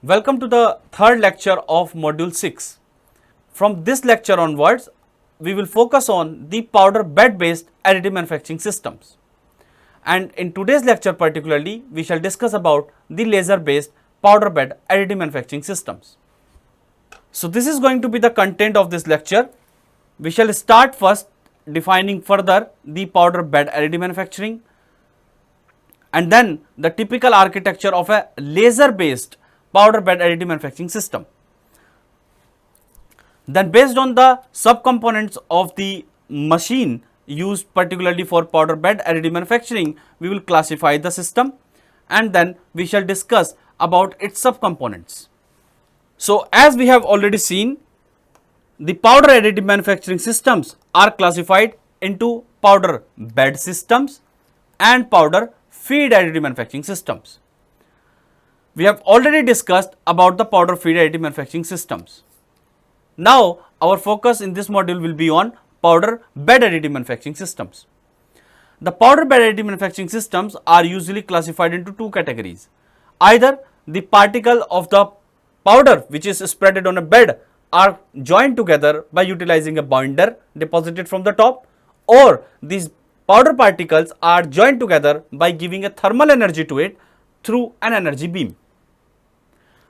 Welcome to the third lecture of module 6. From this lecture onwards, we will focus on the powder bed based additive manufacturing systems. And in today's lecture particularly, we shall discuss about the laser based powder bed additive manufacturing systems. So this is going to be the content of this lecture. We shall start first defining further the powder bed additive manufacturing, and then the typical architecture of a laser based powder bed additive manufacturing system. Then based on the subcomponents of the machine used particularly for powder bed additive manufacturing, we will classify the system and then we shall discuss about its subcomponents. So as we have already seen, the powder additive manufacturing systems are classified into powder bed systems and powder feed additive manufacturing systems. We have already discussed about the powder feed additive manufacturing systems. Now our focus in this module will be on powder bed additive manufacturing systems. The powder bed additive manufacturing systems are usually classified into two categories. Either the particle of the powder which is spreaded on a bed are joined together by utilizing a binder deposited from the top, or these powder particles are joined together by giving a thermal energy to it through an energy beam.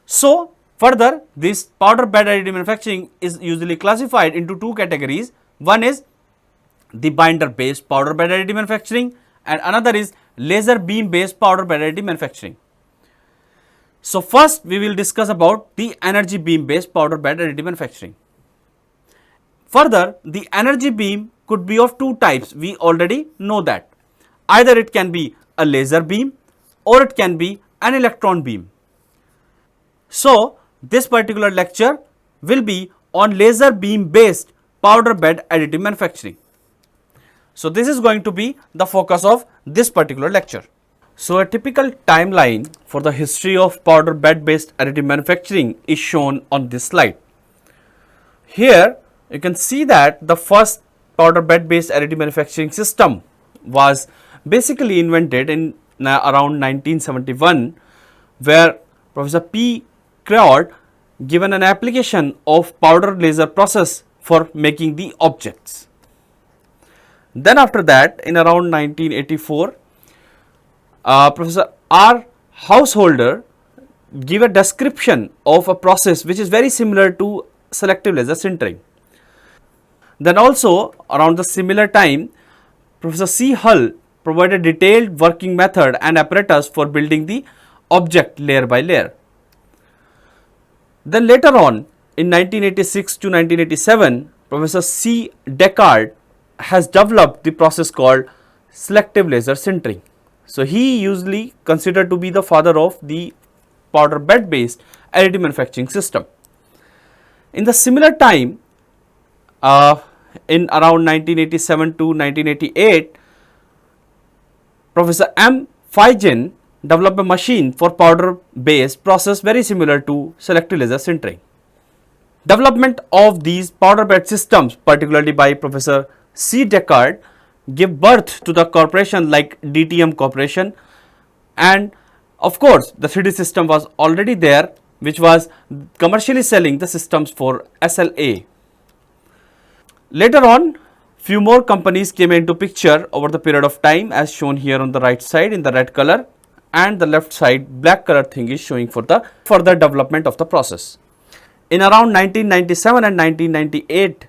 So further, this powder bed additive manufacturing is usually classified into two categories. One is the binder based powder bed additive manufacturing and another is laser beam based powder bed additive manufacturing. So first we will discuss about the energy beam based powder bed additive manufacturing. Further, the energy beam could be of two types. We already know that. Either it can be a laser beam or it can be an electron beam. So this particular lecture will be on laser beam based powder bed additive manufacturing. So this is going to be the focus of this particular lecture. So a typical timeline for the history of powder bed based additive manufacturing is shown on this slide. Here you can see that the first powder bed based additive manufacturing system was basically invented in around 1971, where Professor P. Crewd given an application of powder laser process for making the objects. Then after that, in around 1984, Professor R. Householder gave a description of a process which is very similar to selective laser sintering. Then also around the similar time, Professor C. Hull provided detailed working method and apparatus for building the object layer by layer. Then later on in 1986 to 1987, Professor C. Deckard has developed the process called selective laser sintering. So he usually considered to be the father of the powder bed based additive manufacturing system. In the similar time, in around 1987 to 1988, Professor M. Feigen developed a machine for powder based process very similar to selective laser sintering. Development of these powder bed systems, particularly by Professor C. Deckard, gave birth to the corporation like DTM Corporation, and of course the 3D system was already there, which was commercially selling the systems for SLA. Later on, few more companies came into picture over the period of time, as shown here on the right side in the red color, and the left side black color thing is showing for the further development of the process. In around 1997 and 1998,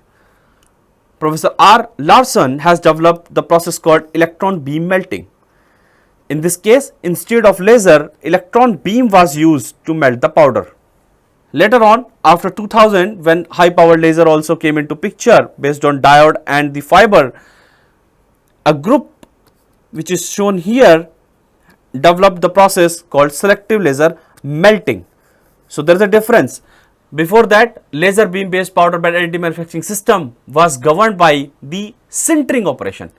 Professor R. Larson has developed the process called electron beam melting. In this case, instead of laser, electron beam was used to melt the powder. Later on, after 2000, when high power laser also came into picture based on diode and the fiber, a group which is shown here developed the process called selective laser melting. So there is a difference. Before that, laser beam based powder bed additive manufacturing system was governed by the sintering operation,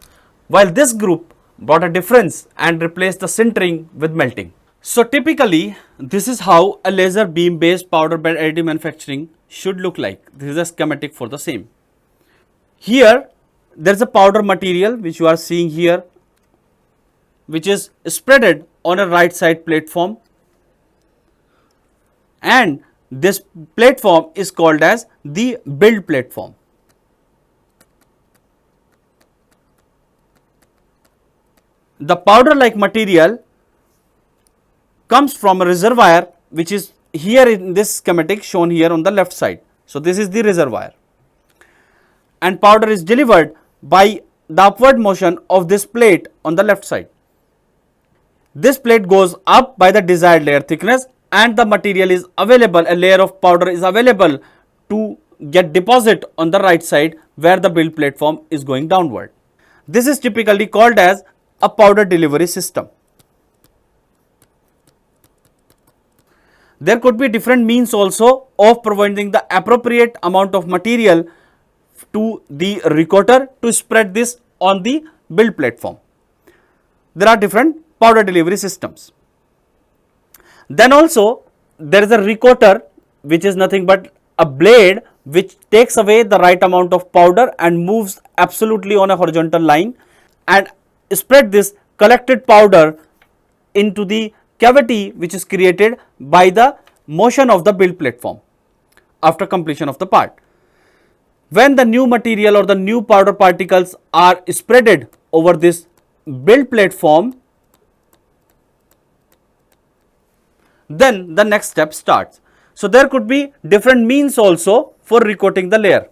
while this group brought a difference and replaced the sintering with melting. So typically, this is how a laser beam based powder bed additive manufacturing should look like. This is a schematic for the same. Here there is a powder material which you are seeing here, which is spreaded on a right side platform. and this platform is called as the build platform. The powder like material comes from a reservoir which is here in this schematic shown here on the left side. So, this is the reservoir, and powder is delivered by the upward motion of this plate on the left side. This plate goes up by the desired layer thickness, and the material is available, a layer of powder is available to get deposit on the right side where the build platform is going downward. This is typically called as a powder delivery system. There could be different means also of providing the appropriate amount of material to the recoater to spread this on the build platform. There are different powder delivery systems. Then also there is a recoater, which is nothing but a blade which takes away the right amount of powder and moves absolutely on a horizontal line and spread this collected powder into the cavity which is created by the motion of the build platform after completion of the part. When the new material or the new powder particles are spreaded over this build platform, then the next step starts. So, there could be different means also for recoating the layer.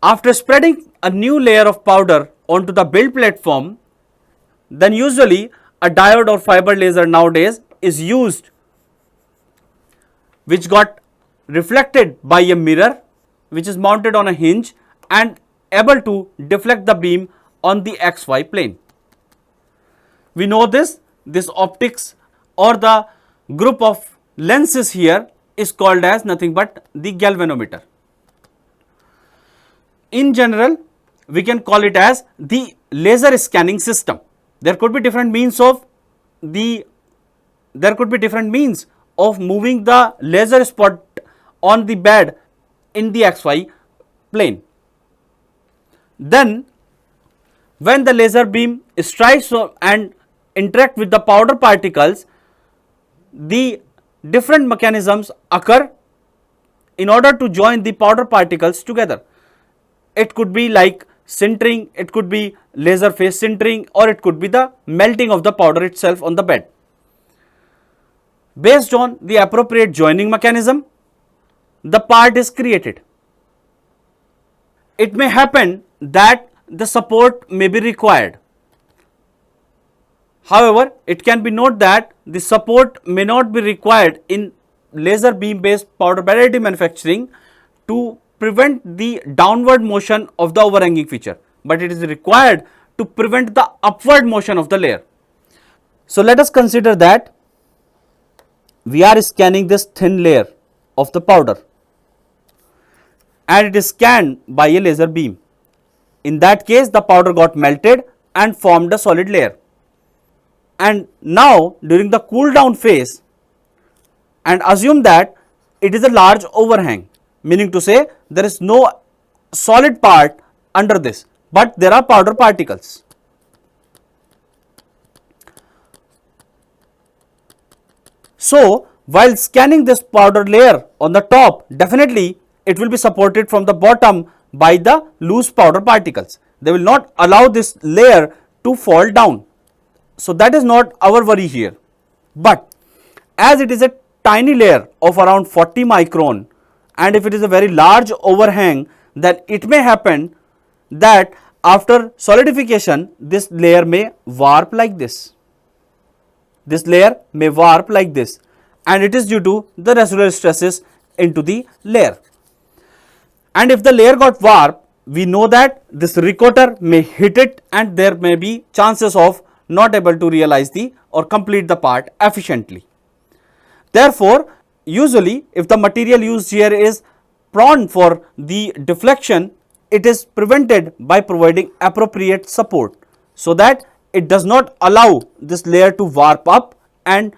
After spreading a new layer of powder onto the build platform, then usually a diode or fiber laser nowadays is used, which got reflected by a mirror which is mounted on a hinge and able to deflect the beam on the XY plane. We know this optics or the group of lenses here is called as nothing but the galvanometer. In general, we can call it as the laser scanning system. There could be different means of moving the laser spot on the bed in the XY plane. Then when the laser beam strikes and interact with the powder particles, the different mechanisms occur in order to join the powder particles together. It could be like sintering, it could be laser phase sintering, or it could be the melting of the powder itself on the bed. Based on the appropriate joining mechanism, the part is created. It may happen that the support may be required. However, it can be noted that the support may not be required in laser beam based powder bed additive manufacturing to prevent the downward motion of the overhanging feature, but it is required to prevent the upward motion of the layer. So, let us consider that we are scanning this thin layer of the powder and it is scanned by a laser beam. In that case, the powder got melted and formed a solid layer. And now during the cool down phase, and assume that it is a large overhang, meaning to say there is no solid part under this, but there are powder particles. So, while scanning this powder layer on the top, definitely it will be supported from the bottom by the loose powder particles. They will not allow this layer to fall down. So, that is not our worry here, but as it is a tiny layer of around 40 micron, and if it is a very large overhang, then it may happen that after solidification this layer may warp like this. This layer may warp like this, and it is due to the residual stresses into the layer. And if the layer got warped, we know that this recoater may hit it and there may be chances of not able to realize the or complete the part efficiently. Therefore, usually if the material used here is prone for the deflection, it is prevented by providing appropriate support so that it does not allow this layer to warp up and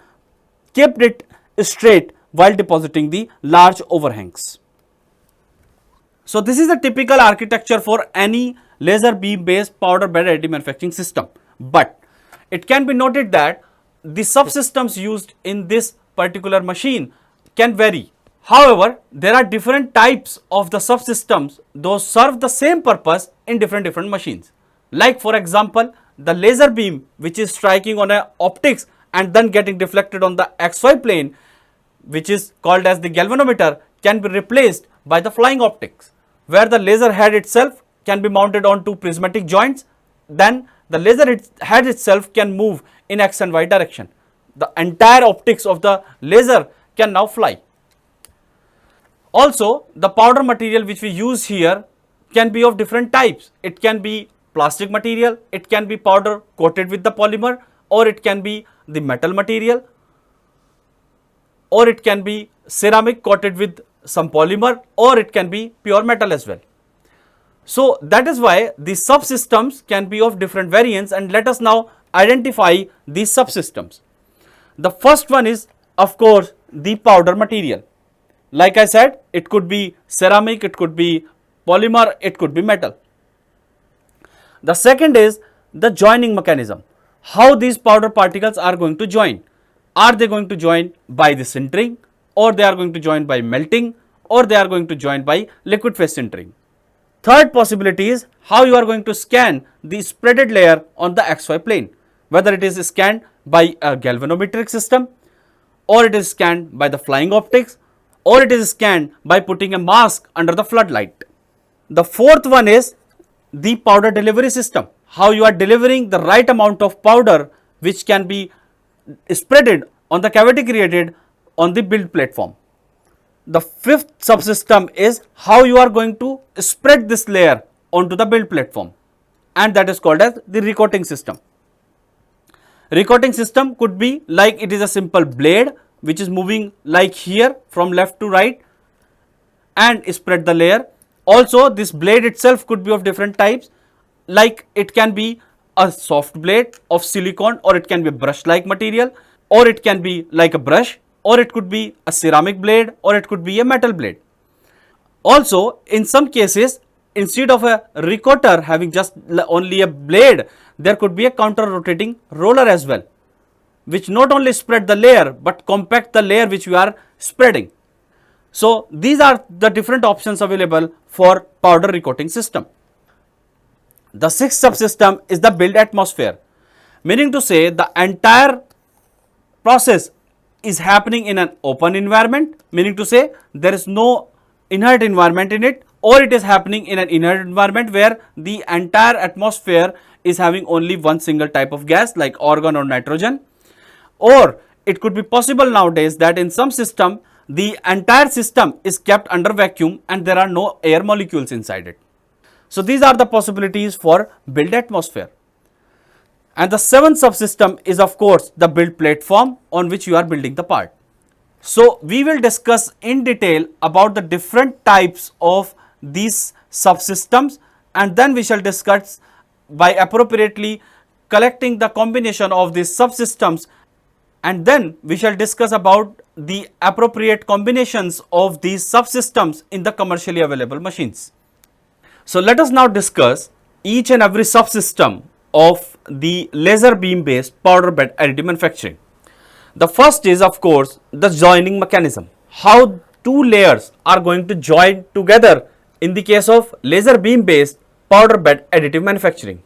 kept it straight while depositing the large overhangs. So, this is a typical architecture for any laser beam based powder bed additive manufacturing system, but it can be noted that the subsystems used in this particular machine can vary. However, there are different types of the subsystems, those serve the same purpose in different machines. Like for example, the laser beam which is striking on a optics and then getting deflected on the XY plane, which is called as the galvanometer, can be replaced by the flying optics, where the laser head itself can be mounted on two prismatic joints. Then the laser head itself can move in X and Y direction. The entire optics of the laser can now fly. Also, the powder material which we use here can be of different types. It can be plastic material, it can be powder coated with the polymer, or it can be the metal material, or it can be ceramic coated with some polymer, or it can be pure metal as well. So that is why the subsystems can be of different variants, and let us now identify these subsystems. The first one is of course the powder material. Like I said, it could be ceramic, it could be polymer, it could be metal. The second is the joining mechanism. How these powder particles are going to join. Are they going to join by the sintering, or they are going to join by melting, or they are going to join by liquid phase sintering. Third possibility is how you are going to scan the spreaded layer on the XY plane, whether it is scanned by a galvanometric system, or it is scanned by the flying optics, or it is scanned by putting a mask under the floodlight. The fourth one is the powder delivery system. How you are delivering the right amount of powder which can be spreaded on the cavity created on the build platform. The fifth subsystem is how you are going to spread this layer onto the build platform, and that is called as the recoating system. Recoating system could be like it is a simple blade which is moving like here from left to right and spread the layer. Also, this blade itself could be of different types, like it can be a soft blade of silicone, or it can be a brush like material, or it can be like a brush, or it could be a ceramic blade, or it could be a metal blade. Also, in some cases, instead of a recoater having just only a blade, there could be a counter rotating roller as well, which not only spread the layer but compact the layer which we are spreading. So these are the different options available for powder recoating system. The sixth subsystem is the build atmosphere, meaning to say the entire process is happening in an open environment, meaning to say there is no inert environment in it, or it is happening in an inert environment where the entire atmosphere is having only one single type of gas like argon or nitrogen. Or it could be possible nowadays that in some system the entire system is kept under vacuum and there are no air molecules inside it. So these are the possibilities for build atmosphere. And the seventh subsystem is of course the build platform on which you are building the part. So we will discuss in detail about the different types of these subsystems, and then we shall discuss by appropriately collecting the combination of these subsystems, and then we shall discuss about the appropriate combinations of these subsystems in the commercially available machines. So let us now discuss each and every subsystem of the laser beam based powder bed additive manufacturing. The first is of course the joining mechanism. How two layers are going to join together in the case of laser beam based powder bed additive manufacturing.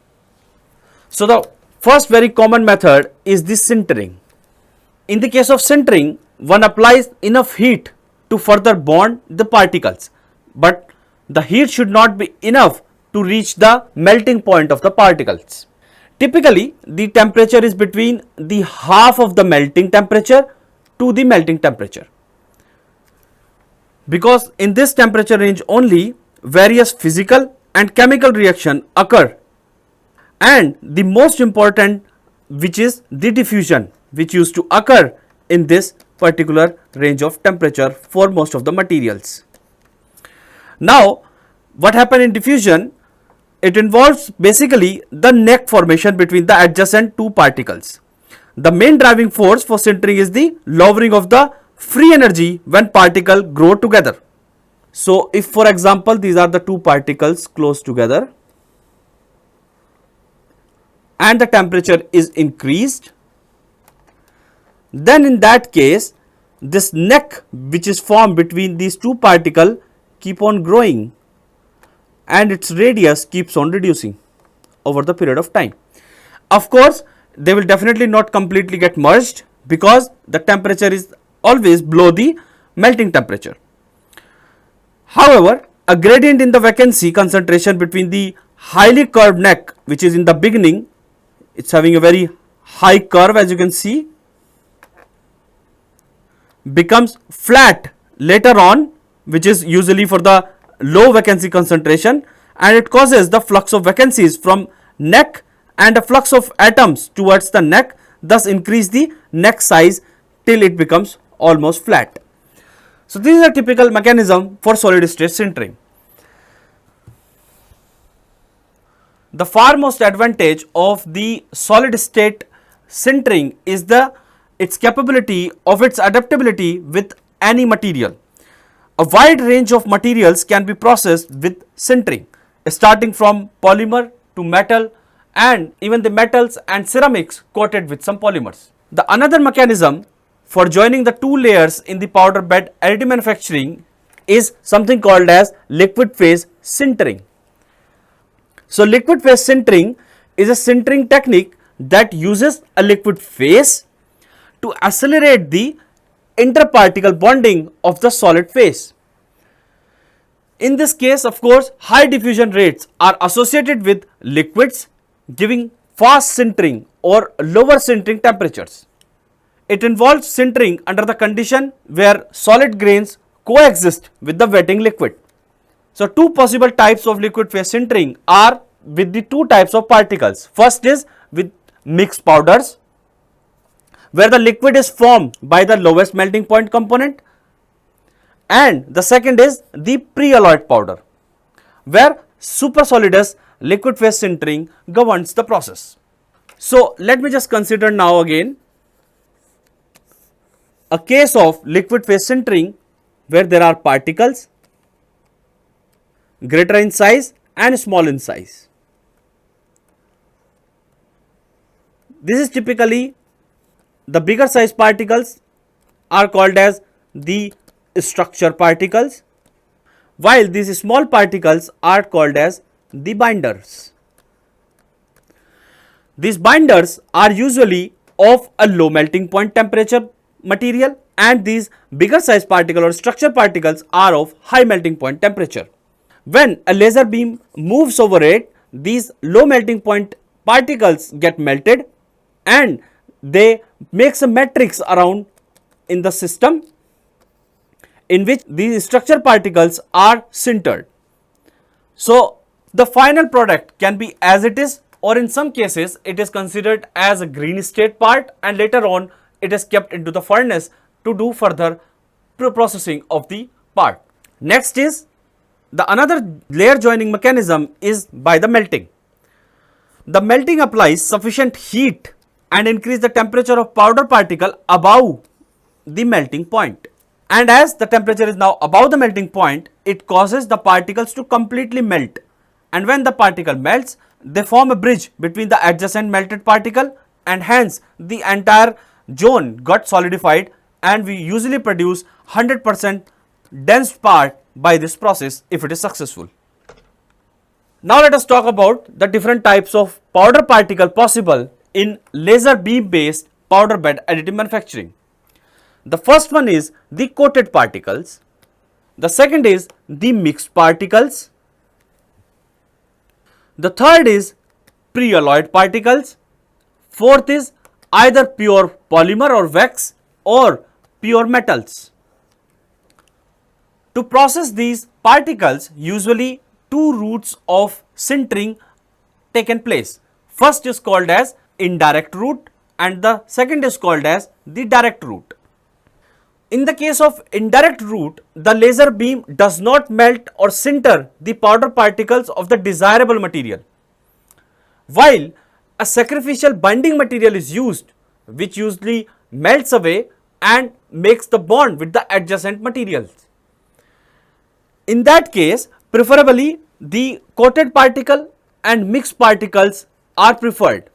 So the first very common method is the sintering. In the case of sintering, one applies enough heat to further bond the particles, but the heat should not be enough to reach the melting point of the particles. Typically, the temperature is between the half of the melting temperature to the melting temperature, because in this temperature range only various physical and chemical reaction occur, and the most important, which is the diffusion, which used to occur in this particular range of temperature for most of the materials. Now, what happens in diffusion? It involves basically the neck formation between the adjacent two particles. The main driving force for sintering is the lowering of the free energy when particles grow together. So, if for example these are the two particles close together and the temperature is increased, then in that case this neck which is formed between these two particles keep on growing and its radius keeps on reducing over the period of time. Of course, they will definitely not completely get merged because the temperature is always below the melting temperature. However, a gradient in the vacancy concentration between the highly curved neck, which is in the beginning, it's having a very high curve as you can see, becomes flat later on, which is usually for the low vacancy concentration, and it causes the flux of vacancies from neck and a flux of atoms towards the neck, thus increase the neck size till it becomes almost flat. So this is a typical mechanism for solid state sintering. The foremost advantage of the solid state sintering is its capability of its adaptability with any material. A wide range of materials can be processed with sintering, starting from polymer to metal and even the metals and ceramics coated with some polymers. The another mechanism for joining the two layers in the powder bed additive manufacturing is something called as liquid phase sintering. So liquid phase sintering is a sintering technique that uses a liquid phase to accelerate the interparticle bonding of the solid phase. In this case, of course, high diffusion rates are associated with liquids, giving fast sintering or lower sintering temperatures. It involves sintering under the condition where solid grains coexist with the wetting liquid. So two possible types of liquid phase sintering are with the two types of particles. First is with mixed powders, where the liquid is formed by the lowest melting point component, and the second is the pre-alloyed powder, where supersolidus liquid phase sintering governs the process. So let me just consider now again a case of liquid phase sintering where there are particles greater in size and small in size. This is typically the bigger size particles are called as the structure particles, while these small particles are called as the binders. These binders are usually of a low melting point temperature material, and these bigger size particle or structure particles are of high melting point temperature. When a laser beam moves over it, these low melting point particles get melted and they make a matrix around in the system in which these structure particles are sintered. So the final product can be as it is, or in some cases it is considered as a green state part and later on it is kept into the furnace to do further processing of the part. Next is the another layer joining mechanism is by the melting. The melting applies sufficient heat and increase the temperature of powder particle above the melting point. And as the temperature is now above the melting point, it causes the particles to completely melt. And when the particle melts, they form a bridge between the adjacent melted particle, and hence the entire zone got solidified, and we usually produce 100% dense part by this process if it is successful. Now let us talk about the different types of powder particle possible in laser beam based powder bed additive manufacturing. The first one is the coated particles, the second is the mixed particles, the third is pre-alloyed particles, fourth is either pure polymer or wax or pure metals. To process these particles, usually two routes of sintering taken place. First is called as indirect route and the second is called as the direct route. In the case of indirect route, the laser beam does not melt or sinter the powder particles of the desirable material, while a sacrificial binding material is used, which usually melts away and makes the bond with the adjacent materials. In that case, preferably the coated particle and mixed particles are preferred.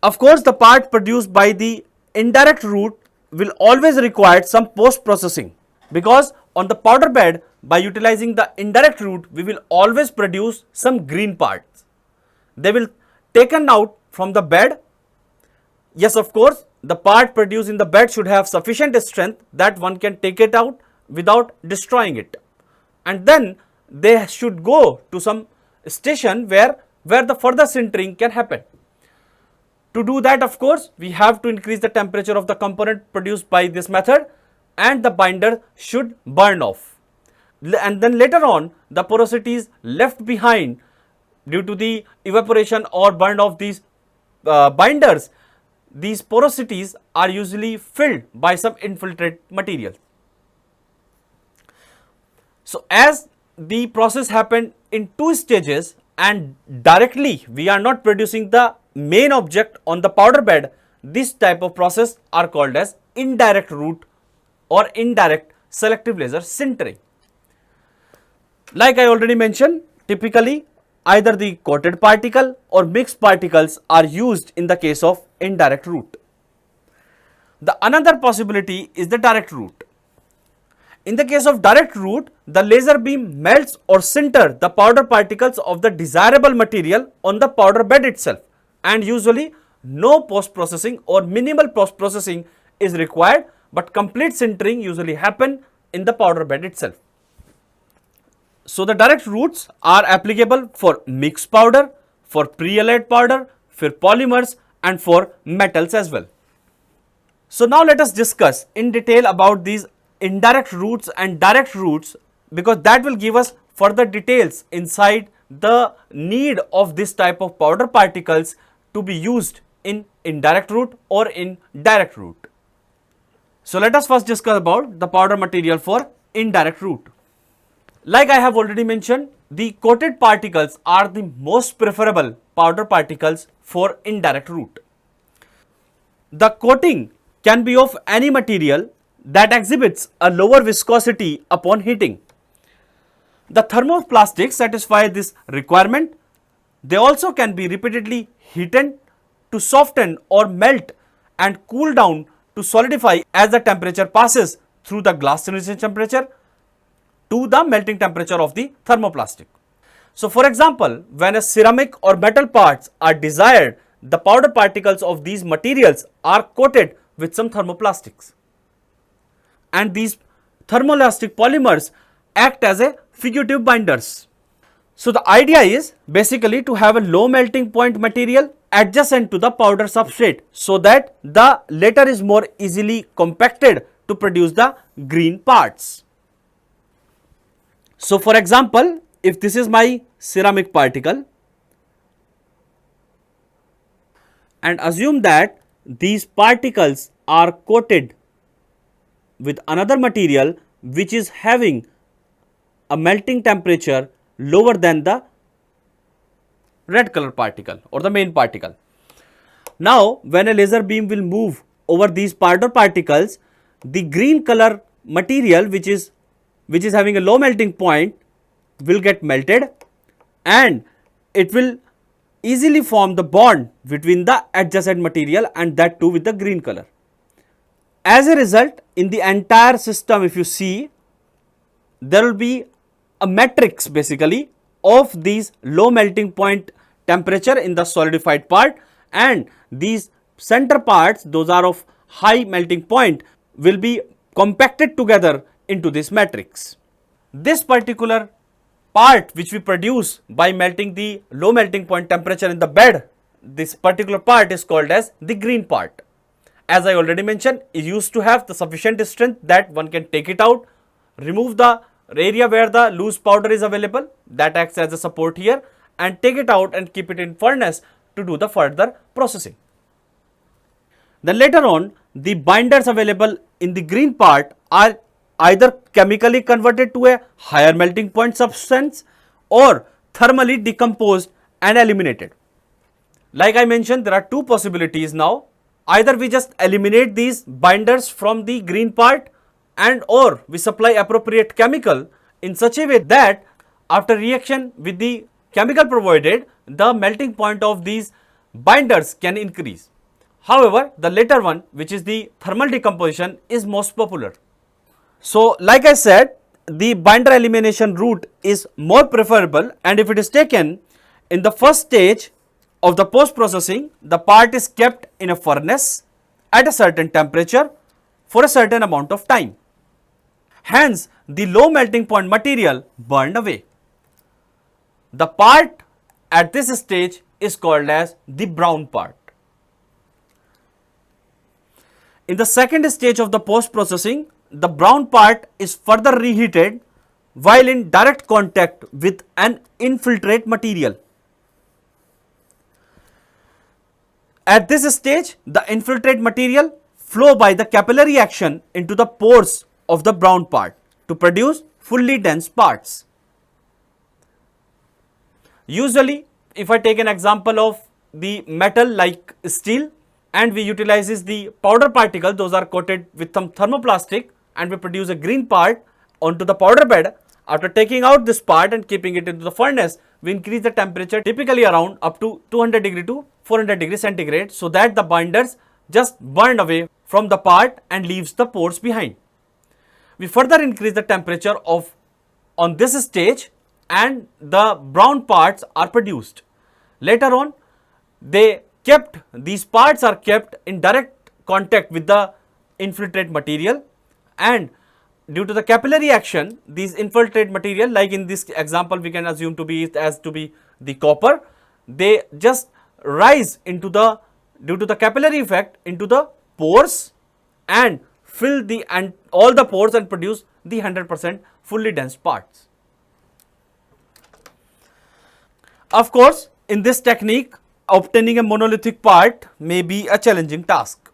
Of course, the part produced by the indirect route will always require some post processing, because on the powder bed, by utilizing the indirect route, we will always produce some green parts. They will taken out from the bed. Yes, of course, the part produced in the bed should have sufficient strength that one can take it out without destroying it, and then they should go to some station where the further sintering can happen. To do that, of course, we have to increase the temperature of the component produced by this method, and the binder should burn off. And then later on, the porosities left behind due to the evaporation or burn of these binders, these porosities are usually filled by some infiltrate material. So as the process happened in two stages, and directly we are not producing the main object on the powder bed, this type of process are called as indirect route or indirect selective laser sintering. Like I already mentioned, typically either the coated particle or mixed particles are used in the case of indirect route. The another possibility is the direct route. In the case of direct route, the laser beam melts or sinter the powder particles of the desirable material on the powder bed itself, and usually no post processing or minimal post processing is required, but complete sintering usually happen in the powder bed itself. So the direct routes are applicable for mixed powder, for pre-alloyed powder, for polymers, and for metals as well. So now let us discuss in detail about these indirect routes and direct routes, because that will give us further details inside the need of this type of powder particles to be used in indirect route or in direct route. So let us first discuss about the powder material for indirect route. Like I have already mentioned, the coated particles are the most preferable powder particles for indirect route. The coating can be of any material that exhibits a lower viscosity upon heating. The thermoplastics satisfy this requirement. They also can be repeatedly heated to soften or melt and cool down to solidify as the temperature passes through the glass transition temperature to the melting temperature of the thermoplastic. So for example, when a ceramic or metal parts are desired, the powder particles of these materials are coated with some thermoplastics, and these thermoelastic polymers act as a fugitive binders. So the idea is basically to have a low melting point material adjacent to the powder substrate, so that the latter is more easily compacted to produce the green parts. So for example, if this is my ceramic particle, and assume that these particles are coated with another material which is having a melting temperature lower than the red color particle or the main particle. Now when a laser beam will move over these powder particles, the green color material which is having a low melting point will get melted, and it will easily form the bond between the adjacent material, and that too with the green color. As a result, in the entire system, if you see, there will be a matrix basically of these low melting point temperature in the solidified part, and these center parts, those are of high melting point, will be compacted together into this matrix. This particular part which we produce by melting the low melting point temperature in the bed, this particular part is called as the green part. As I already mentioned, it used to have the sufficient strength that one can take it out, remove the area where the loose powder is available, that acts as a support here, and take it out and keep it in furnace to do the further processing. Then later on, the binders available in the green part are either chemically converted to a higher melting point substance or thermally decomposed and eliminated. Like I mentioned, there are two possibilities now. Either we just eliminate these binders from the green part, and or we supply appropriate chemical in such a way that after reaction with the chemical provided, the melting point of these binders can increase. However, the later one, which is the thermal decomposition, is most popular. So, like I said, the binder elimination route is more preferable, and if it is taken in the first stage of the post processing, the part is kept in a furnace at a certain temperature for a certain amount of time. Hence, the low melting point material burned away. The part at this stage is called as the brown part. In the second stage of the post processing, the brown part is further reheated while in direct contact with an infiltrate material. At this stage, the infiltrate material flow by the capillary action into the pores of the brown part to produce fully dense parts. Usually, if I take an example of the metal like steel, and we utilizes the powder particle, those are coated with some thermoplastic, and we produce a green part onto the powder bed. After taking out this part and keeping it into the furnace, we increase the temperature typically around up to 200 degree to 400 degree centigrade, so that the binders just burn away from the part and leaves the pores behind. We further increase the temperature of on this stage, and the brown parts are produced. Later on, these parts are kept in direct contact with the infiltrate material, and due to the capillary action, these infiltrate material, like in this example we can assume to be the copper, they just rise into the, due to the capillary effect, into the pores and fill all the pores and produce the 100% fully dense parts. Of course, in this technique, obtaining a monolithic part may be a challenging task.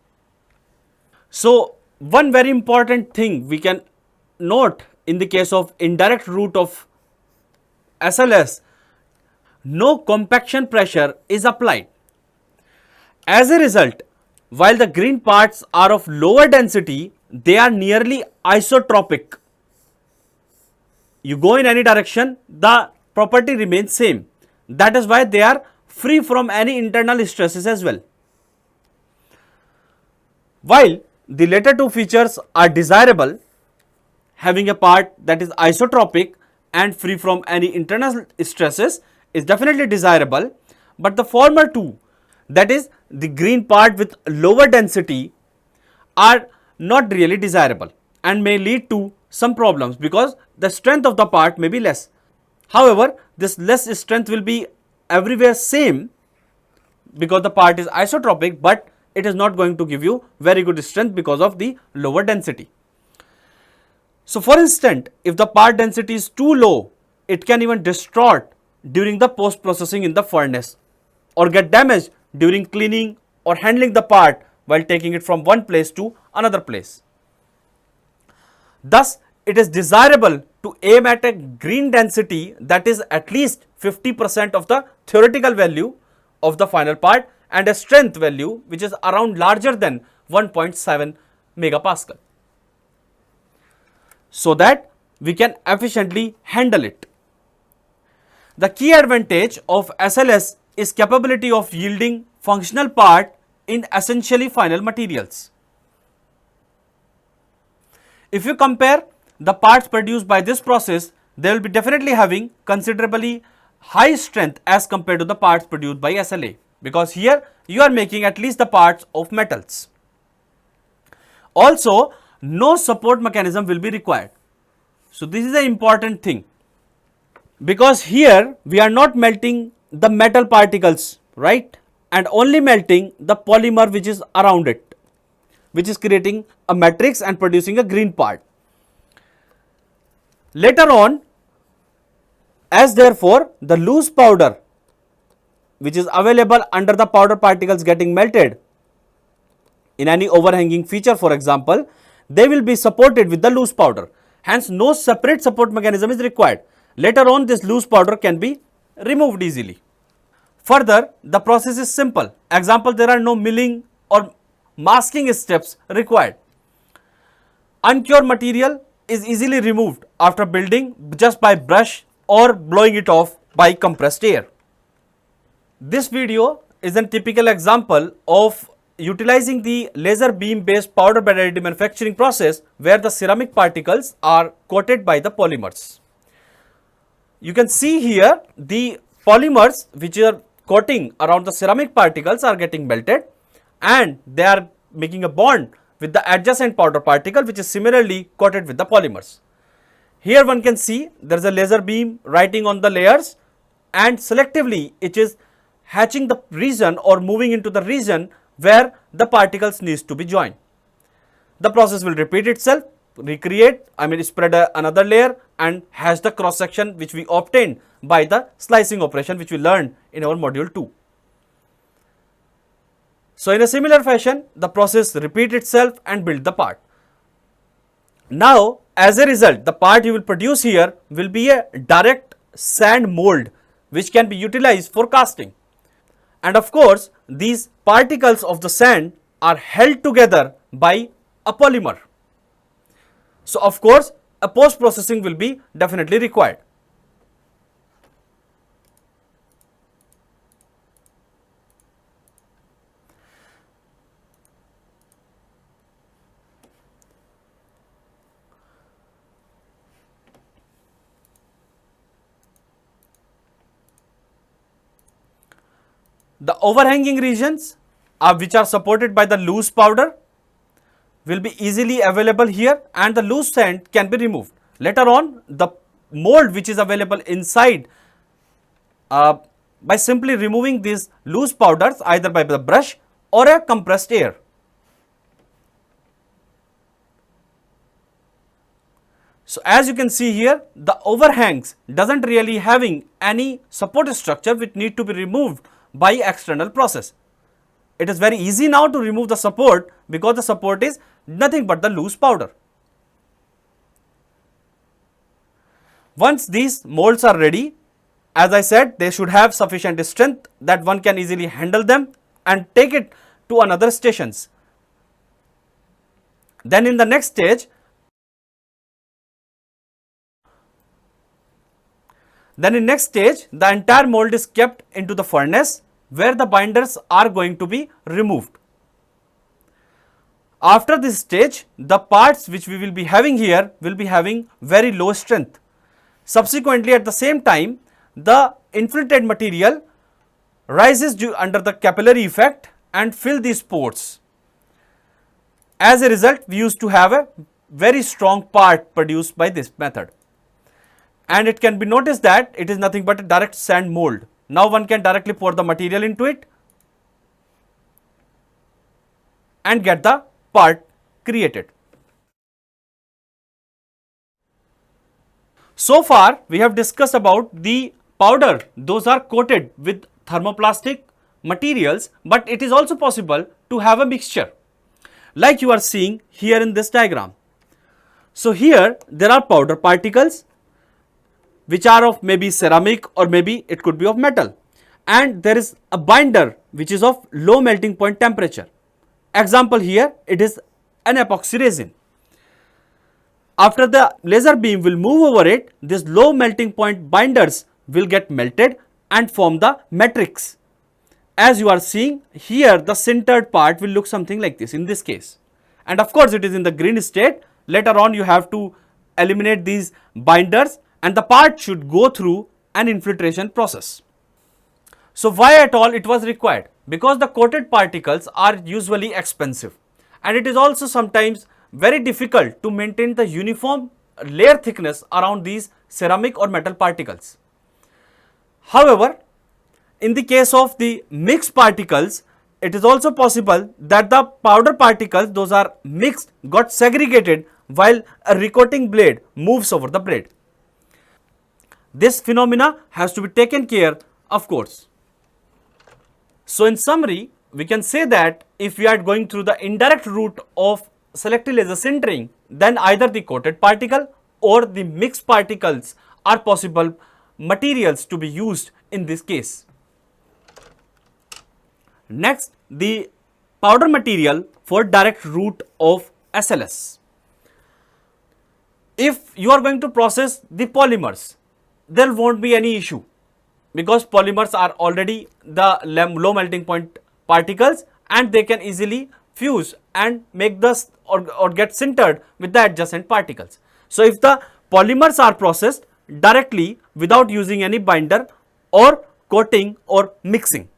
So, one very important thing we can note in the case of indirect route of SLS, no compaction pressure is applied. As a result, while the green parts are of lower density, they are nearly isotropic. You go in any direction, the property remains same. That is why they are free from any internal stresses as well. While the latter two features are desirable, having a part that is isotropic and free from any internal stresses is definitely desirable, but the former two, that is the green part with lower density, are not really desirable and may lead to some problems because the strength of the part may be less. However, this less strength will be everywhere same because the part is isotropic, but it is not going to give you very good strength because of the lower density. So, for instance, if the part density is too low, it can even distort during the post processing in the furnace or get damaged during cleaning or handling the part while taking it from one place to another place. Thus, it is desirable to aim at a green density that is at least 50% of the theoretical value of the final part and a strength value which is around larger than 1.7 megapascal, so that we can efficiently handle it. The key advantage of SLS is capability of yielding functional part in essentially final materials. If you compare the parts produced by this process, they will be definitely having considerably high strength as compared to the parts produced by SLA, because here you are making at least the parts of metals. Also, no support mechanism will be required. So, this is an important thing, because here we are not melting the metal particles, right, and only melting the polymer which is around it, which is creating a matrix and producing a green part. Later on, as therefore the loose powder which is available under the powder particles getting melted in any overhanging feature, for example, they will be supported with the loose powder. Hence, no separate support mechanism is required. Later on, this loose powder can be removed easily. Further, the process is simple. Example, there are no milling or masking steps required. Uncured material is easily removed after building just by brush or blowing it off by compressed air. This video is a typical example of utilizing the laser beam based powder bed additive manufacturing process where the ceramic particles are coated by the polymers. You can see here the polymers which are coating around the ceramic particles are getting melted and they are making a bond with the adjacent powder particle which is similarly coated with the polymers. Here one can see there is a laser beam writing on the layers and selectively it is hatching the region or moving into the region where the particles needs to be joined. The process will repeat itself, recreate, spread another layer and hatch the cross section which we obtained by the slicing operation which we learned in our module 2. So in a similar fashion, the process repeat itself and build the part. Now as a result, the part you will produce here will be a direct sand mold which can be utilized for casting. And of course, these particles of the sand are held together by a polymer. So of course, a post processing will be definitely required. The overhanging regions which are supported by the loose powder will be easily available here and the loose sand can be removed. Later on, the mold which is available inside by simply removing these loose powders either by the brush or a compressed air. So as you can see here, the overhangs doesn't really having any support structure which need to be removed by external process. It is very easy now to remove the support because the support is nothing but the loose powder. Once these molds are ready, as I said, they should have sufficient strength that one can easily handle them and take it to another stations. Then in the next stage, the entire mold is kept into the furnace where the binders are going to be removed. After this stage, the parts which we will be having here will be having very low strength. Subsequently, at the same time, the infiltrated material rises under the capillary effect and fill these pores. As a result, we used to have a very strong part produced by this method. And it can be noticed that it is nothing but a direct sand mold. Now one can directly pour the material into it and get the part created. So far we have discussed about the powder, those are coated with thermoplastic materials, but it is also possible to have a mixture like you are seeing here in this diagram. So here there are powder particles which are of maybe ceramic or maybe it could be of metal, and there is a binder which is of low melting point temperature. Example here, it is an epoxy resin. After the laser beam will move over it, this low melting point binders will get melted and form the matrix. As you are seeing here, the sintered part will look something like this in this case, and of course it is in the green state. Later on you have to eliminate these binders and the part should go through an infiltration process. So why at all it was required? Because the coated particles are usually expensive and it is also sometimes very difficult to maintain the uniform layer thickness around these ceramic or metal particles. However, in the case of the mixed particles, it is also possible that the powder particles, those are mixed, got segregated while a recoating blade moves over the blade. This phenomena has to be taken care, of course. So in summary, we can say that if we are going through the indirect route of selective laser sintering, then either the coated particle or the mixed particles are possible materials to be used in this case. Next, the powder material for direct route of SLS. If you are going to process the polymers, there won't be any issue because polymers are already the low melting point particles and they can easily fuse and make the or get sintered with the adjacent particles. So if the polymers are processed directly without using any binder or coating or mixing.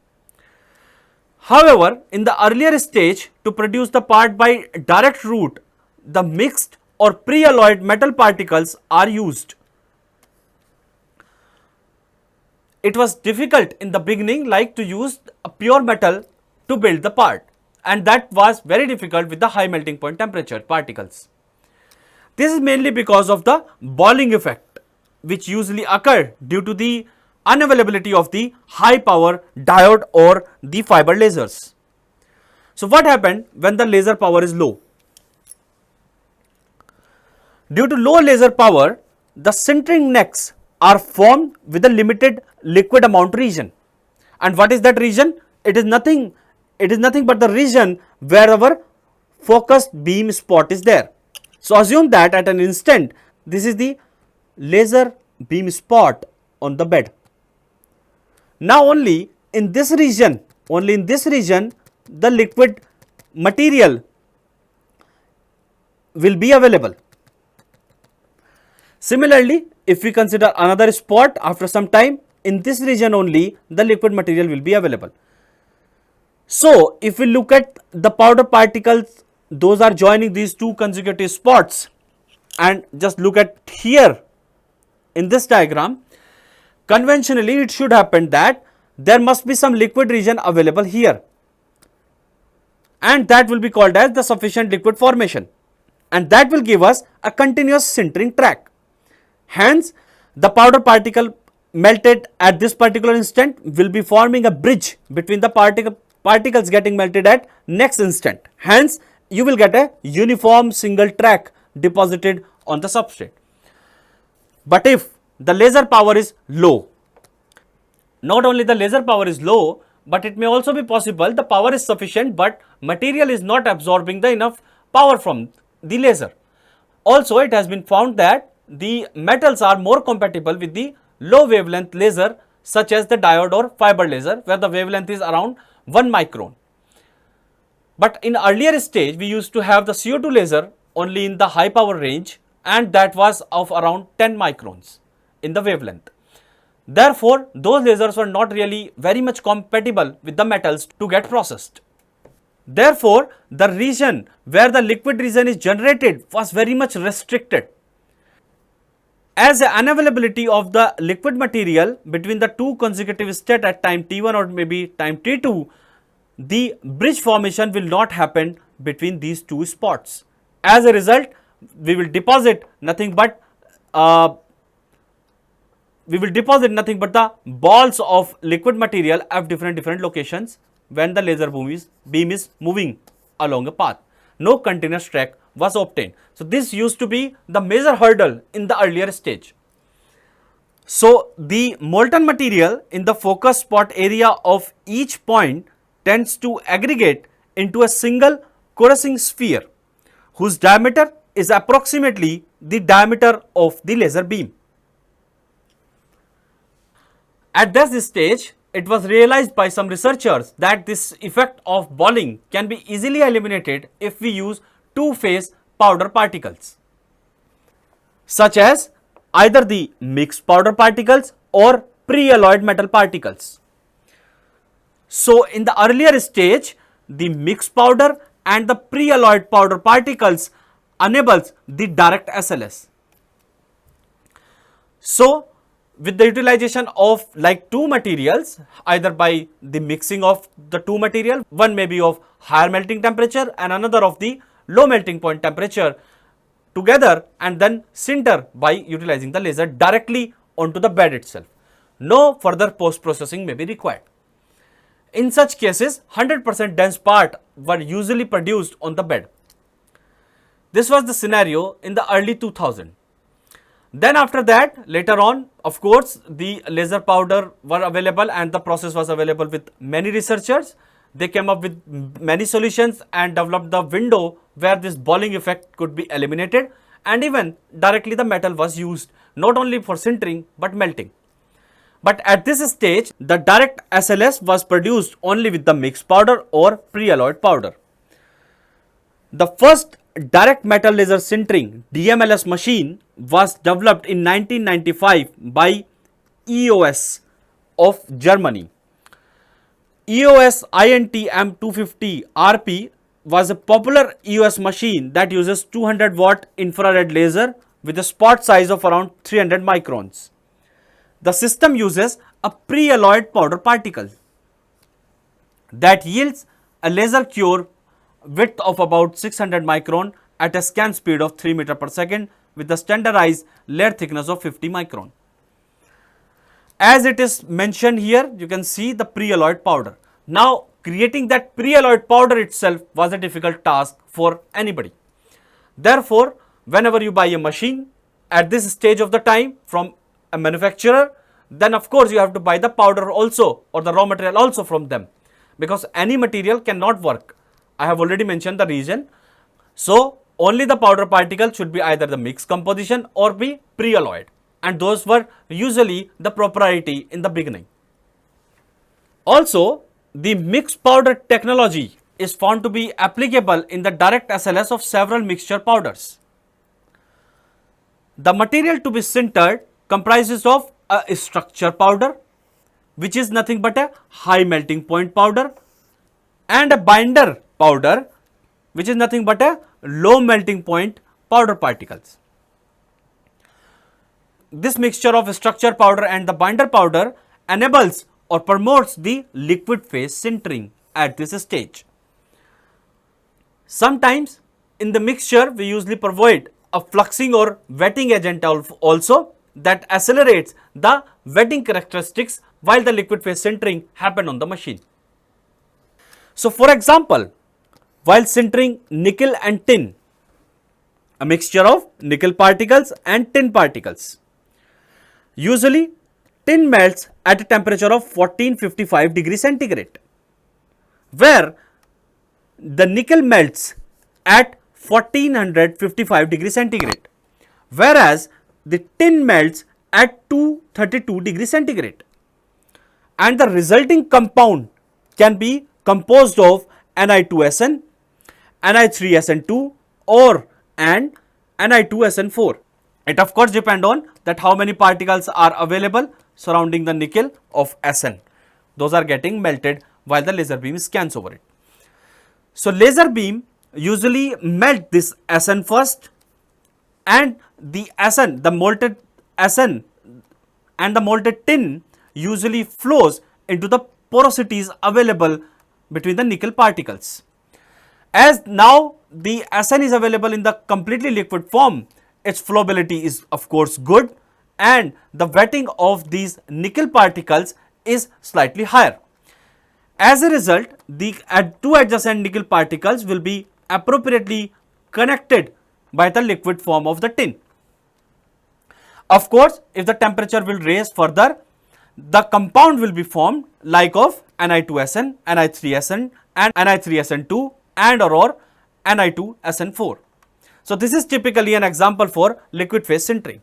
However, in the earlier stage, to produce the part by direct route, the mixed or pre-alloyed metal particles are used. It was difficult in the beginning, like to use a pure metal to build the part, and that was very difficult with the high melting point temperature particles. This is mainly because of the boiling effect, which usually occur due to the unavailability of the high power diode or the fiber lasers. So what happened when the laser power is low? Due to low laser power, the sintering necks are formed with a limited liquid amount region. And what is that region? It is nothing but the region where our focused beam spot is there. So assume that at an instant, this is the laser beam spot on the bed. Now only in this region, the liquid material will be available. Similarly, if we consider another spot, after some time, in this region only the liquid material will be available. So if we look at the powder particles, those are joining these two consecutive spots, and just look at here in this diagram, conventionally it should happen that there must be some liquid region available here, and that will be called as the sufficient liquid formation, and that will give us a continuous sintering track. Hence, the powder particle melted at this particular instant will be forming a bridge between the particles getting melted at next instant. Hence, you will get a uniform single track deposited on the substrate. But if the laser power is low, not only the laser power is low, but it may also be possible the power is sufficient but material is not absorbing the enough power from the laser. Also, it has been found that the metals are more compatible with the low wavelength laser such as the diode or fiber laser, where the wavelength is around 1 micron. But in earlier stage, we used to have the CO2 laser only in the high power range, and that was of around 10 microns in the wavelength. Therefore, those lasers were not really very much compatible with the metals to get processed. Therefore, the region where the liquid region is generated was very much restricted. As the unavailability of the liquid material between the two consecutive states at time t1 or maybe time t2, the bridge formation will not happen between these two spots. As a result, we will deposit nothing but the balls of liquid material at different locations when the laser beam is moving along a path. No continuous track was obtained. So this used to be the major hurdle in the earlier stage. So the molten material in the focus spot area of each point tends to aggregate into a single coalescing sphere whose diameter is approximately the diameter of the laser beam. At this stage, it was realized by some researchers that this effect of balling can be easily eliminated if we use two-phase powder particles, such as either the mixed powder particles or pre-alloyed metal particles. So in the earlier stage, the mixed powder and the pre-alloyed powder particles enables the direct SLS. So with the utilization of like two materials, either by the mixing of the two material, one may be of higher melting temperature and another of the low melting point temperature together, and then sinter by utilizing the laser directly onto the bed itself. No further post processing may be required. In such cases, 100% dense part were usually produced on the bed. This was the scenario in the early 2000. Then after that, later on, of course, the laser powder were available and the process was available with many researchers. They came up with many solutions and developed the window where this balling effect could be eliminated, and even directly the metal was used not only for sintering but melting. But at this stage, the direct SLS was produced only with the mixed powder or pre-alloyed powder. The first direct metal laser sintering DMLS machine was developed in 1995 by EOS of Germany. EOS INT M250 RP was a popular EOS machine that uses 200 watt infrared laser with a spot size of around 300 microns. The system uses a pre-alloyed powder particle that yields a laser cure width of about 600 micron at a scan speed of 3 meter per second with a standardized layer thickness of 50 micron. As it is mentioned here, you can see the pre-alloyed powder. Now, creating that pre-alloyed powder itself was a difficult task for anybody. Therefore, whenever you buy a machine at this stage of the time from a manufacturer, then of course you have to buy the powder also or the raw material also from them, because any material cannot work. I have already mentioned the reason. So, only the powder particle should be either the mixed composition or be pre-alloyed, and those were usually the propriety in the beginning. Also, the mixed powder technology is found to be applicable in the direct SLS of several mixture powders. The material to be sintered comprises of a structure powder, which is nothing but a high melting point powder, and a binder powder, which is nothing but a low melting point powder particles. This mixture of structure powder and the binder powder enables or promotes the liquid phase sintering at this stage. Sometimes in the mixture we usually provide a fluxing or wetting agent also that accelerates the wetting characteristics while the liquid phase sintering happen on the machine. So, for example, while sintering nickel and tin, a mixture of nickel particles and tin particles, usually tin melts at a temperature of 1455 degrees centigrade, where the nickel melts at 1455 degrees centigrade, whereas the tin melts at 232 degrees centigrade, and the resulting compound can be composed of Ni2SN, Ni3SN2 or and Ni2SN4. It of course depend on that how many particles are available surrounding the nickel of SN. Those are getting melted while the laser beam scans over it. So, laser beam usually melt this SN first, and the SN, the molten SN and the molten tin usually flows into the porosities available between the nickel particles. As now the SN is available in the completely liquid form, its flowability is of course good, and the wetting of these nickel particles is slightly higher. As a result, the two adjacent nickel particles will be appropriately connected by the liquid form of the tin. Of course, if the temperature will raise further, the compound will be formed like of Ni2SN, Ni3SN and Ni3SN2 and or Ni2SN4. So, this is typically an example for liquid phase sintering.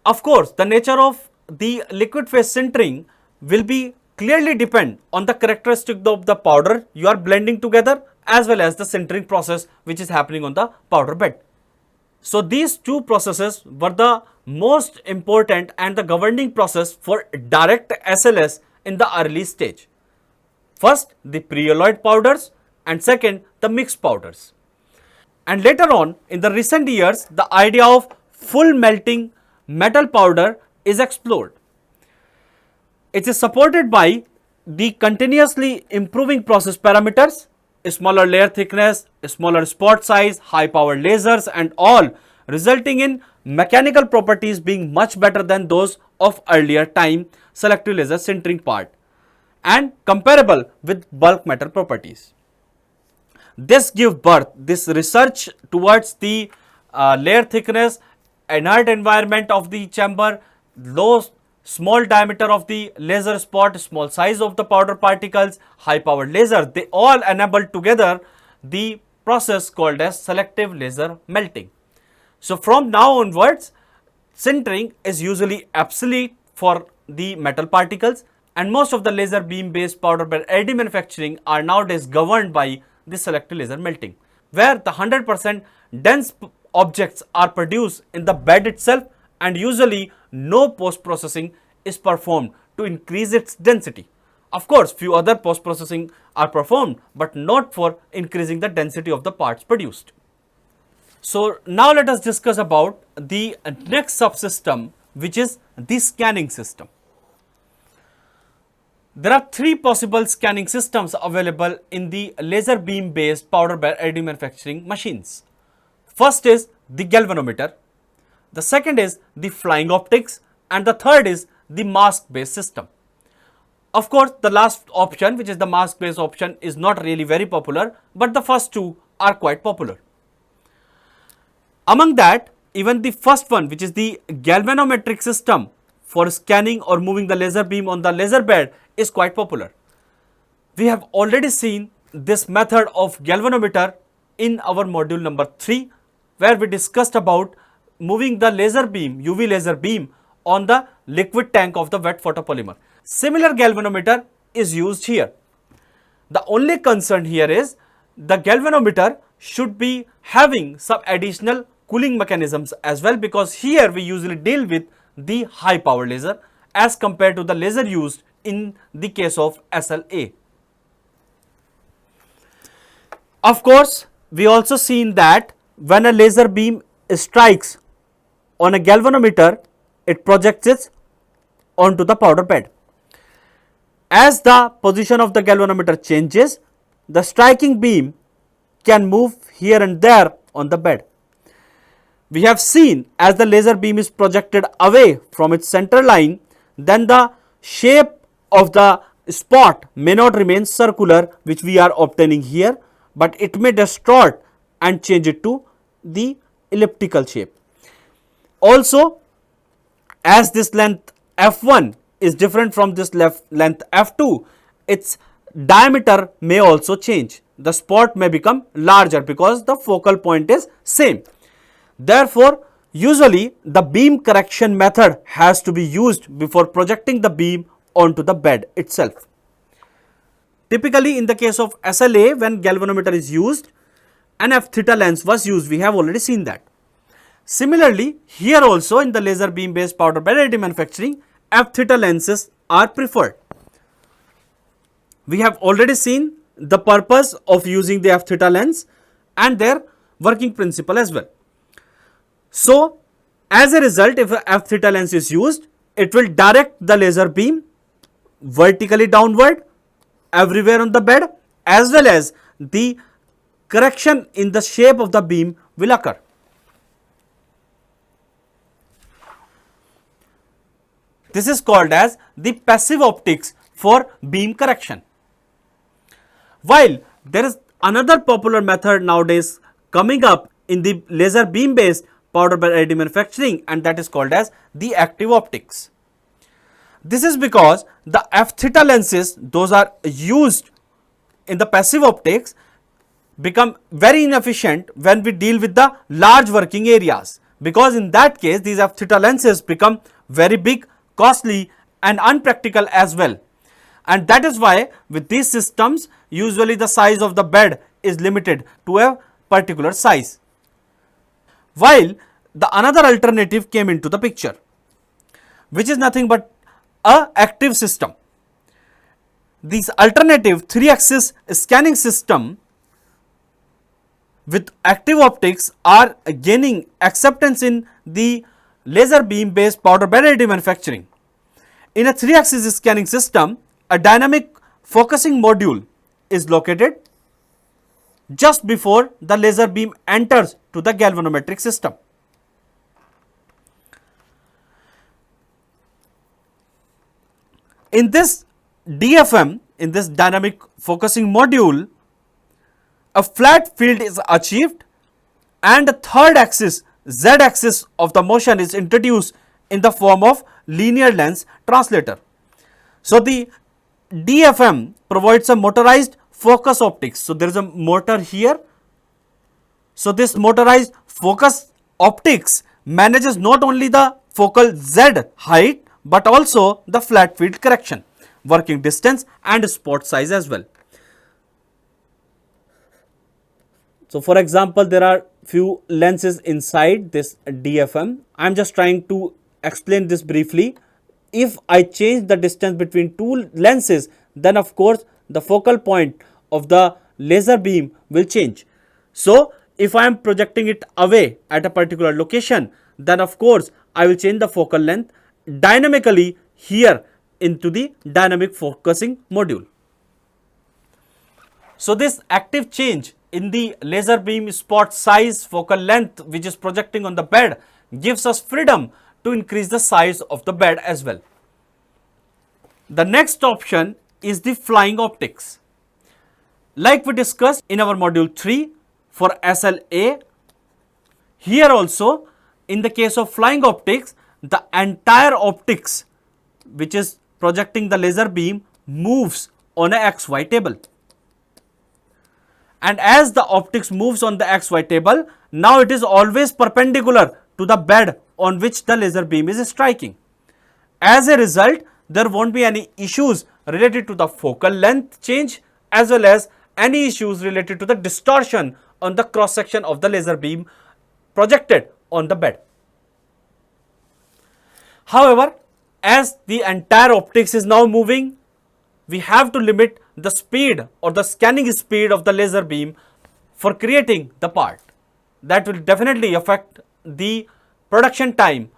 Of course, the nature of the liquid phase sintering will be clearly depend on the characteristic of the powder you are blending together as well as the sintering process which is happening on the powder bed. So, these two processes were the most important and the governing process for direct SLS in the early stage. First, the pre-alloyed powders, and second, the mixed powders. And later on in the recent years, the idea of full melting metal powder is explored. It is supported by the continuously improving process parameters, smaller layer thickness, smaller spot size, high power lasers and all, resulting in mechanical properties being much better than those of earlier time selective laser sintering part and comparable with bulk metal properties. This gives birth, this research towards the layer thickness, inert environment of the chamber, small diameter of the laser spot, small size of the powder particles, high power laser, they all enable together the process called as selective laser melting. So, from now onwards, Sintering is usually obsolete for the metal particles, and most of the laser beam based powder bed additive manufacturing are nowadays governed by the selective laser melting, where the 100% dense objects are produced in the bed itself, and usually no post processing is performed to increase its density. Of course, few other post processing are performed, but not for increasing the density of the parts produced. So now let us discuss about the next subsystem, which is the scanning system. There are three possible scanning systems available in the laser beam based powder bed additive manufacturing machines. First is the galvanometer, the second is the flying optics, and the third is the mask based system. Of course, the last option, which is the mask based option, is not really very popular, but the first two are quite popular. Among that, even the first one, which is the galvanometric system for scanning or moving the laser beam on the laser bed, is quite popular. We have already seen this method of galvanometer in our module number 3, where we discussed about moving the laser beam, UV laser beam, on the liquid tank of the wet photopolymer. Similar galvanometer is used here. The only concern here is the galvanometer should be having some additional cooling mechanisms as well, because here we usually deal with the high power laser as compared to the laser used in the case of SLA. Of course, we also seen that when a laser beam strikes on a galvanometer, it projects it onto the powder bed. As the position of the galvanometer changes, the striking beam can move here and there on the bed. We have seen as the laser beam is projected away from its center line, then the shape of the spot may not remain circular, which we are obtaining here, but it may distort and change it to the elliptical shape. Also, as this length F1 is different from this length F2, its diameter may also change. The spot may become larger because the focal point is same. Therefore, usually the beam correction method has to be used before projecting the beam onto the bed itself. Typically, in the case of SLA, when galvanometer is used, an F theta lens was used. We have already seen that. Similarly, here also in the laser beam based powder bed additive manufacturing, F theta lenses are preferred. We have already seen the purpose of using the F theta lens and their working principle as well. So, as a result, if a F theta lens is used, it will direct the laser beam vertically downward everywhere on the bed, as well as the correction in the shape of the beam will occur. This is called as the passive optics for beam correction. While there is another popular method nowadays coming up in the laser beam based powder bed additive manufacturing, and that is called as the active optics. This is because the F theta lenses, those are used in the passive optics, become very inefficient when we deal with the large working areas, because in that case these F theta lenses become very big, costly and unpractical as well. And that is why with these systems usually the size of the bed is limited to a particular size. While the another alternative came into the picture, which is nothing but a active system. This alternative 3-axis scanning system with active optics are gaining acceptance in the laser beam based powder bed additive manufacturing. In a 3-axis scanning system, a dynamic focusing module is located just before the laser beam enters to the galvanometric system. In this DFM, in this dynamic focusing module, a flat field is achieved and a third axis, Z axis of the motion is introduced in the form of linear lens translator. So, the DFM provides a motorized focus optics. So, there is a motor here. So, this motorized focus optics manages not only the focal Z height, but also the flat field correction, working distance and spot size as well. So for example, there are few lenses inside this DFM. I am just trying to explain this briefly. If I change the distance between two lenses, then of course the focal point of the laser beam will change. So if I am projecting it away at a particular location, then of course I will change the focal length dynamically here into the dynamic focusing module. So this active change in the laser beam spot size, focal length which is projecting on the bed gives us freedom to increase the size of the bed as well. The next option is the flying optics. Like we discussed in our module 3 for SLA, here also in the case of flying optics, the entire optics which is projecting the laser beam moves on a XY table. And as the optics moves on the XY table, now it is always perpendicular to the bed on which the laser beam is striking. As a result, there won't be any issues related to the focal length change as well as any issues related to the distortion on the cross section of the laser beam projected on the bed. However, as the entire optics is now moving, we have to limit the speed or the scanning speed of the laser beam for creating the part. That will definitely affect the production time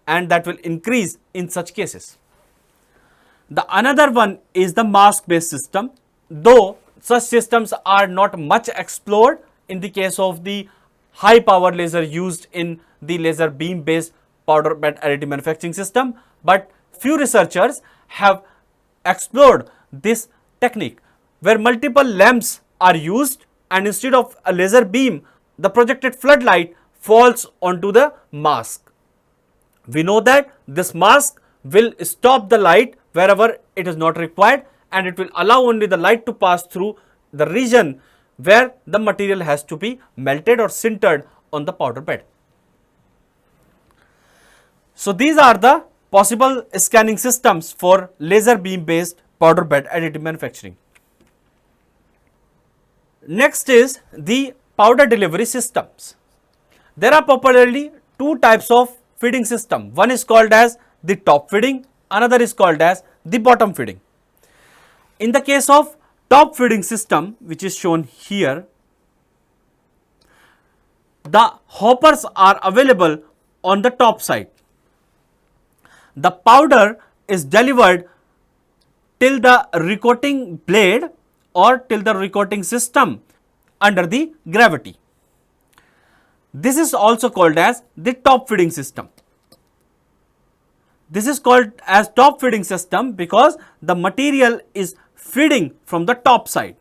and that will increase in such cases. The another one is the mask based system, though such systems are not much explored in the case of the high power laser used in the laser beam based powder bed additive manufacturing system, but few researchers have explored this technique where multiple lamps are used and instead of a laser beam, the projected floodlight falls onto the mask. We know that this mask will stop the light wherever it is not required and it will allow only the light to pass through the region where the material has to be melted or sintered on the powder bed. So these are the possible scanning systems for laser beam based powder bed additive manufacturing. Next is the powder delivery systems. There are popularly two types of feeding system. One is called as the top feeding, another is called as the bottom feeding. In the case of top feeding system, which is shown here, the hoppers are available on the top side. The powder is delivered till the recoating blade or till the recoating system under the gravity. This is also called as the top feeding system. This is called as top feeding system because the material is feeding from the top side.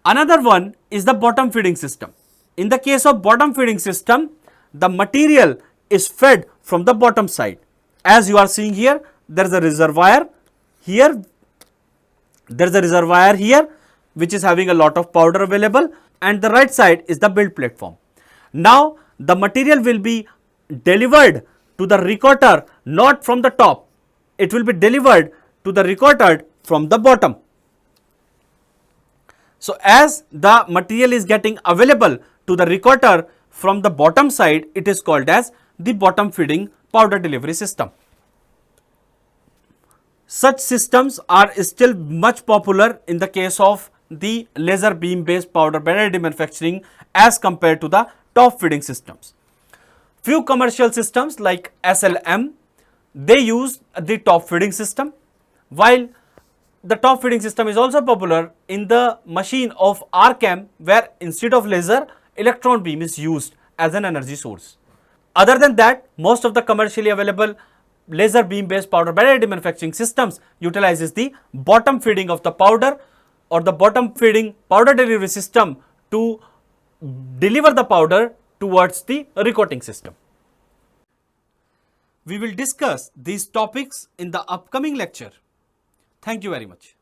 Another one is the bottom feeding system. In the case of bottom feeding system, the material is fed from the bottom side. As you are seeing here, there is a reservoir here, there is a reservoir here which is having a lot of powder available, and the right side is the build platform. Now the material will be delivered to the recoater not from the top, it will be delivered to the recoater from the bottom. So as the material is getting available to the recoater from the bottom side, it is called as the bottom feeding powder delivery system. Such systems are still much popular in the case of the laser beam based powder bed additive manufacturing as compared to the top feeding systems. Few commercial systems like SLM, they use the top feeding system, while the top feeding system is also popular in the machine of RCAM, where instead of laser, electron beam is used as an energy source. Other than that, most of the commercially available laser beam based powder bed additive manufacturing systems utilizes the bottom feeding of the powder or the bottom feeding powder delivery system to deliver the powder towards the recoating system. We will discuss these topics in the upcoming lecture. Thank you very much.